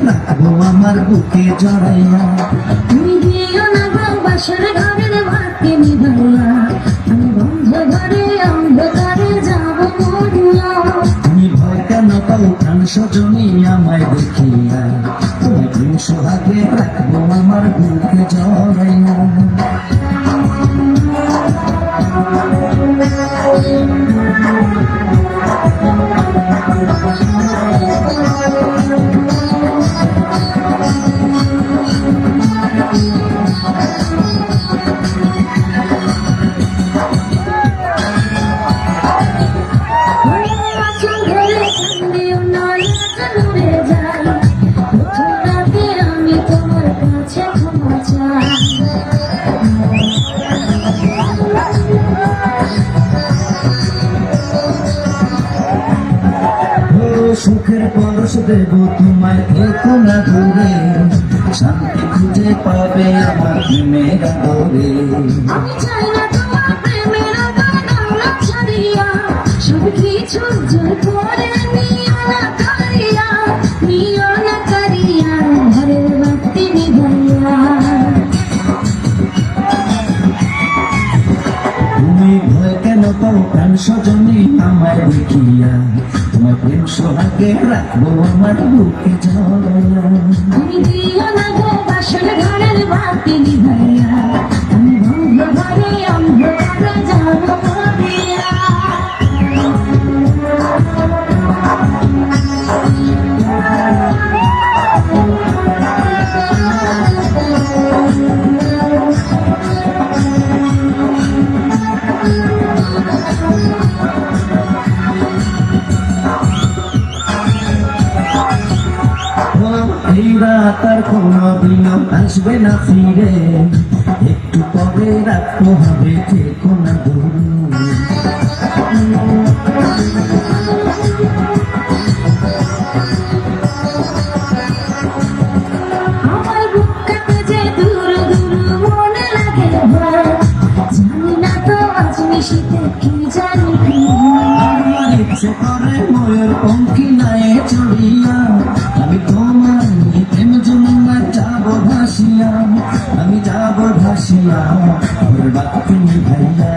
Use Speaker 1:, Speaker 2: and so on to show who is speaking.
Speaker 1: রাখবো আমার বুকে জড়াইয়া।
Speaker 2: তুমি দিও না গো বাসর ঘরের বাতি নিভাইয়া, আমি বন্ধ ঘরে অন্ধকারে যাব মরিয়া।
Speaker 1: তুমি ভয় কেন পাও প্রাণ সজনী আমায় দেখিয়া, তোমায় প্রেম সোহাগে রাখবো আমার বুকে জড়াইয়া। সুখের পরশ দেব তোমায়, থেকো না দূরে, শান্তি খুঁজে পাবে আমার প্রেমের আদরে।
Speaker 2: আমি চাই না তোমার প্রেমের বাগান ছাড়িয়া, সব কিছু জোর করে নিও না করিয়া, নিও না করিয়া ঘরের বাতি নিভাইয়া।
Speaker 1: তুমি ভয় কেন পাও প্রাণ সজনী আমায় দেখিয়া, তোমার প্রেম সোহাগে রাখবো আমার বুকে জড়াইয়া।
Speaker 2: তুমি দিও না গো বাসর ঘরের বাতি নিভাইয়া, আমি বন্ধ ঘরে অন্ধকারে যাব মরিয়া।
Speaker 1: এই রাত আর কোনদিনও আসবে না ফিরে, একটু পরে রাখতে হবে, থেকো না দূরে।
Speaker 2: আমার বুকটাতে যে দূর দূর মনে লাগে ভয়, জানি না তো আজ নিশিতে কি জানি কি হয়।
Speaker 1: ইচ্ছে করে ময়ূর পঙ্খী নায়ে চড়িয়া, আমি তোমার নিয়ে প্রেম যমুনা যাবো ভাসিয়া, আমি যাবো ভাসিয়া ওর বাতি নিভাইয়া।